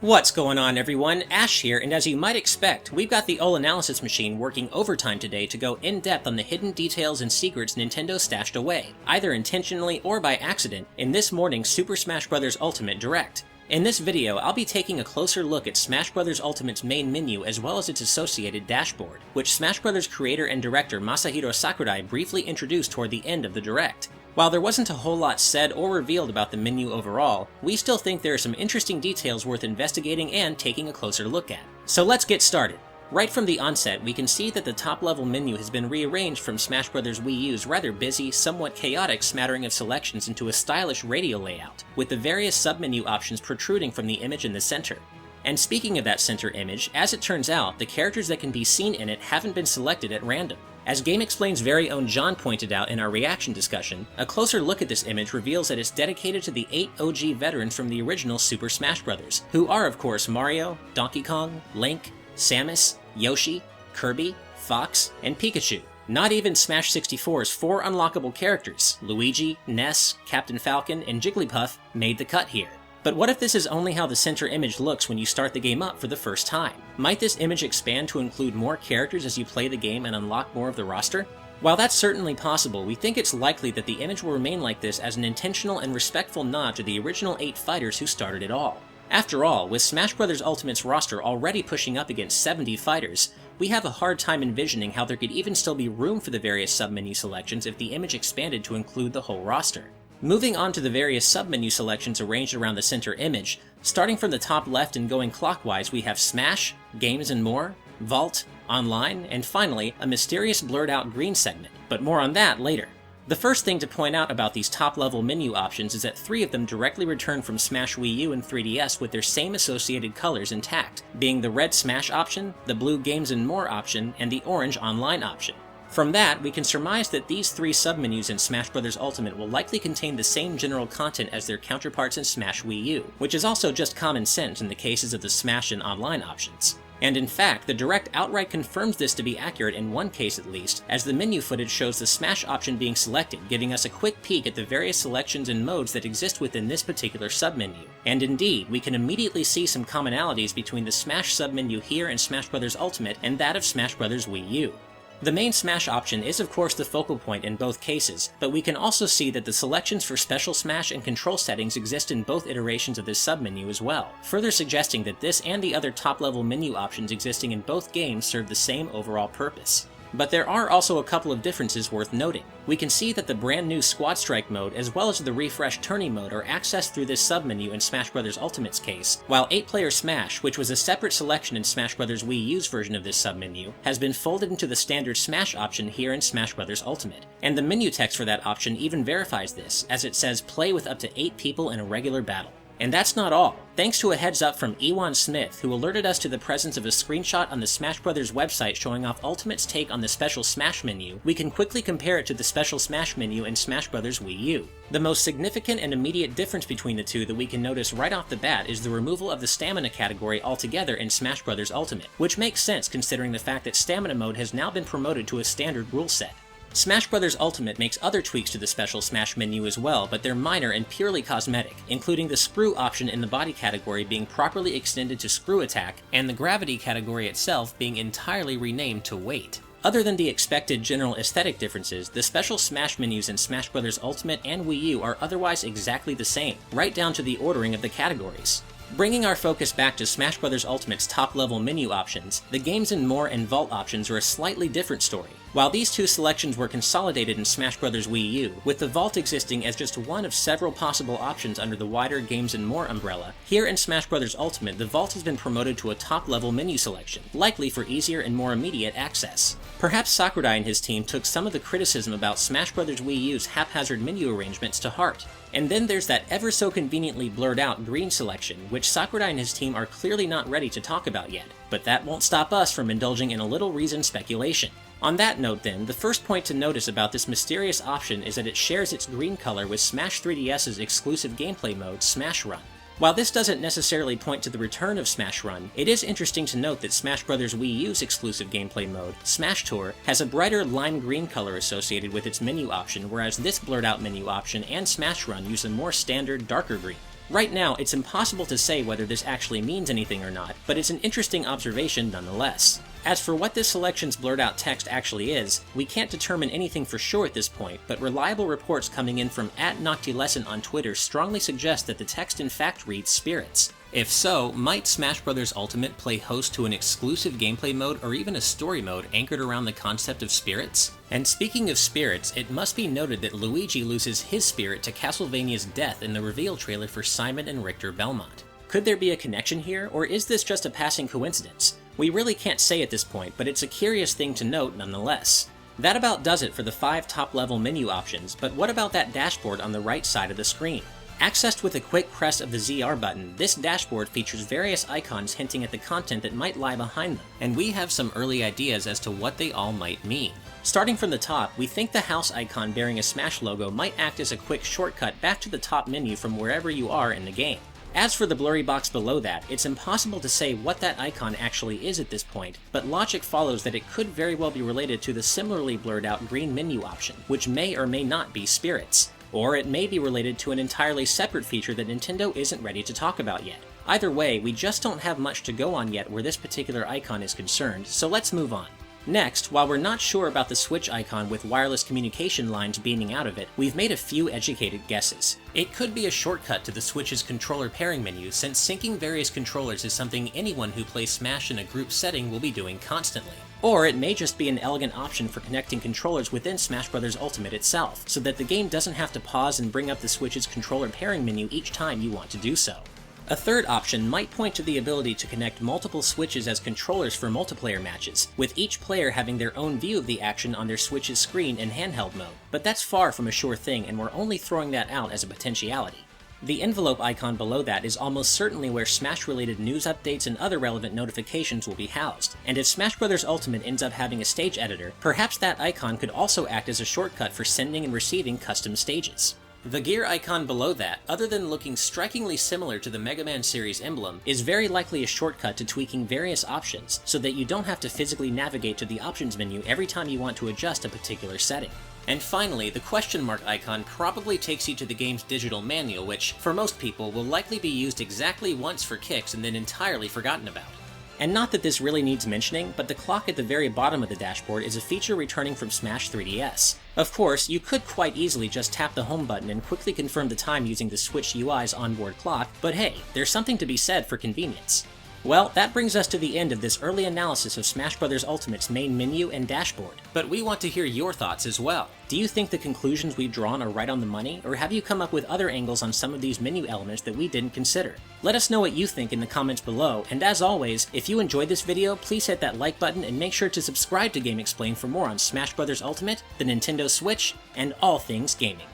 What's going on, everyone? Ash here, and as you might expect, we've got the OL Analysis Machine working overtime today to go in-depth on the hidden details and secrets Nintendo stashed away, either intentionally or by accident, in this morning's Super Smash Bros. Ultimate Direct. In this video, I'll be taking a closer look at Smash Bros. Ultimate's main menu as well as its associated dashboard, which Smash Bros. Creator and director Masahiro Sakurai briefly introduced toward the end of the Direct. While there wasn't a whole lot said or revealed about the menu overall, we still think there are some interesting details worth investigating and taking a closer look at. So let's get started. Right from the onset, we can see that the top-level menu has been rearranged from Smash Bros. Wii U's rather busy, somewhat chaotic smattering of selections into a stylish radio layout, with the various submenu options protruding from the image in the center. And speaking of that center image, as it turns out, the characters that can be seen in it haven't been selected at random. As GameXplain's very own John pointed out in our reaction discussion, a closer look at this image reveals that it's dedicated to the 8 OG veterans from the original Super Smash Bros., who are of course Mario, Donkey Kong, Link, Samus, Yoshi, Kirby, Fox, and Pikachu. Not even Smash 64's 4 unlockable characters, Luigi, Ness, Captain Falcon, and Jigglypuff, made the cut here. But what if this is only how the center image looks when you start the game up for the first time? Might this image expand to include more characters as you play the game and unlock more of the roster? While that's certainly possible, we think it's likely that the image will remain like this as an intentional and respectful nod to the original 8 fighters who started it all. After all, with Smash Bros. Ultimate's roster already pushing up against 70 fighters, we have a hard time envisioning how there could even still be room for the various submenu selections if the image expanded to include the whole roster. Moving on to the various submenu selections arranged around the center image, starting from the top left and going clockwise, we have Smash, Games and More, Vault, Online, and finally, a mysterious blurred out green segment, but more on that later. The first thing to point out about these top-level menu options is that 3 of them directly return from Smash Wii U and 3DS with their same associated colors intact, being the red Smash option, the blue Games and More option, and the orange Online option. From that, we can surmise that these 3 submenus in Smash Bros. Ultimate will likely contain the same general content as their counterparts in Smash Wii U, which is also just common sense in the cases of the Smash and Online options. And in fact, the Direct outright confirms this to be accurate in one case at least, as the menu footage shows the Smash option being selected, giving us a quick peek at the various selections and modes that exist within this particular submenu. And indeed, we can immediately see some commonalities between the Smash submenu here in Smash Bros. Ultimate and that of Smash Bros. Wii U. The main Smash option is of course the focal point in both cases, but we can also see that the selections for Special Smash and control settings exist in both iterations of this submenu as well, further suggesting that this and the other top-level menu options existing in both games serve the same overall purpose. But there are also a couple of differences worth noting. We can see that the brand new Squad Strike mode as well as the refresh Tourney mode are accessed through this submenu in Smash Bros. Ultimate's case, while 8-player Smash, which was a separate selection in Smash Bros. Wii U's version of this submenu, has been folded into the standard Smash option here in Smash Bros. Ultimate. And the menu text for that option even verifies this, as it says play with up to 8 people in a regular battle. And that's not all. Thanks to a heads up from Ewan Smith, who alerted us to the presence of a screenshot on the Smash Bros. Website showing off Ultimate's take on the Special Smash menu, we can quickly compare it to the Special Smash menu in Smash Bros. Wii U. The most significant and immediate difference between the two that we can notice right off the bat is the removal of the Stamina category altogether in Smash Bros. Ultimate, which makes sense considering the fact that Stamina mode has now been promoted to a standard rule set. Smash Bros. Ultimate makes other tweaks to the Special Smash menu as well, but they're minor and purely cosmetic, including the Screw option in the body category being properly extended to Screw Attack, and the Gravity category itself being entirely renamed to Weight. Other than the expected general aesthetic differences, the Special Smash menus in Smash Bros. Ultimate and Wii U are otherwise exactly the same, right down to the ordering of the categories. Bringing our focus back to Smash Bros. Ultimate's top-level menu options, the Games and More and Vault options are a slightly different story. While these 2 selections were consolidated in Smash Bros. Wii U, with the Vault existing as just one of several possible options under the wider Games and More umbrella, here in Smash Bros. Ultimate the Vault has been promoted to a top-level menu selection, likely for easier and more immediate access. Perhaps Sakurai and his team took some of the criticism about Smash Bros. Wii U's haphazard menu arrangements to heart. And then there's that ever so conveniently blurred out green selection, which Sakurai and his team are clearly not ready to talk about yet, but that won't stop us from indulging in a little reasoned speculation. On that note then, the first point to notice about this mysterious option is that it shares its green color with Smash 3DS's exclusive gameplay mode, Smash Run. While this doesn't necessarily point to the return of Smash Run, it is interesting to note that Smash Bros. Wii U's exclusive gameplay mode, Smash Tour, has a brighter lime green color associated with its menu option, whereas this blurred out menu option and Smash Run use a more standard, darker green. Right now, it's impossible to say whether this actually means anything or not, but it's an interesting observation nonetheless. As for what this selection's blurred out text actually is, we can't determine anything for sure at this point, but reliable reports coming in from @Noctilescent on Twitter strongly suggest that the text in fact reads spirits. If so, might Smash Bros. Ultimate play host to an exclusive gameplay mode or even a story mode anchored around the concept of spirits? And speaking of spirits, it must be noted that Luigi loses his spirit to Castlevania's death in the reveal trailer for Simon and Richter Belmont. Could there be a connection here, or is this just a passing coincidence? We really can't say at this point, but it's a curious thing to note nonetheless. That about does it for the 5 top-level menu options, but what about that dashboard on the right side of the screen? Accessed with a quick press of the ZR button, this dashboard features various icons hinting at the content that might lie behind them, and we have some early ideas as to what they all might mean. Starting from the top, we think the house icon bearing a Smash logo might act as a quick shortcut back to the top menu from wherever you are in the game. As for the blurry box below that, it's impossible to say what that icon actually is at this point, but logic follows that it could very well be related to the similarly blurred out green menu option, which may or may not be spirits. Or it may be related to an entirely separate feature that Nintendo isn't ready to talk about yet. Either way, we just don't have much to go on yet where this particular icon is concerned, so let's move on. Next, while we're not sure about the Switch icon with wireless communication lines beaming out of it, we've made a few educated guesses. It could be a shortcut to the Switch's controller pairing menu, since syncing various controllers is something anyone who plays Smash in a group setting will be doing constantly. Or it may just be an elegant option for connecting controllers within Smash Bros. Ultimate itself, so that the game doesn't have to pause and bring up the Switch's controller pairing menu each time you want to do so. A third option might point to the ability to connect multiple Switches as controllers for multiplayer matches, with each player having their own view of the action on their Switch's screen in handheld mode, but that's far from a sure thing and we're only throwing that out as a potentiality. The envelope icon below that is almost certainly where Smash-related news updates and other relevant notifications will be housed, and if Smash Bros. Ultimate ends up having a stage editor, perhaps that icon could also act as a shortcut for sending and receiving custom stages. The gear icon below that, other than looking strikingly similar to the Mega Man series emblem, is very likely a shortcut to tweaking various options, so that you don't have to physically navigate to the options menu every time you want to adjust a particular setting. And finally, the question mark icon probably takes you to the game's digital manual, which, for most people, will likely be used exactly once for kicks and then entirely forgotten about. And not that this really needs mentioning, but the clock at the very bottom of the dashboard is a feature returning from Smash 3DS. Of course, you could quite easily just tap the home button and quickly confirm the time using the Switch UI's onboard clock, but hey, there's something to be said for convenience. Well, that brings us to the end of this early analysis of Smash Bros. Ultimate's main menu and dashboard. But we want to hear your thoughts as well. Do you think the conclusions we've drawn are right on the money, or have you come up with other angles on some of these menu elements that we didn't consider? Let us know what you think in the comments below, and as always, if you enjoyed this video, please hit that like button and make sure to subscribe to GameXplain for more on Smash Bros. Ultimate, the Nintendo Switch, and all things gaming.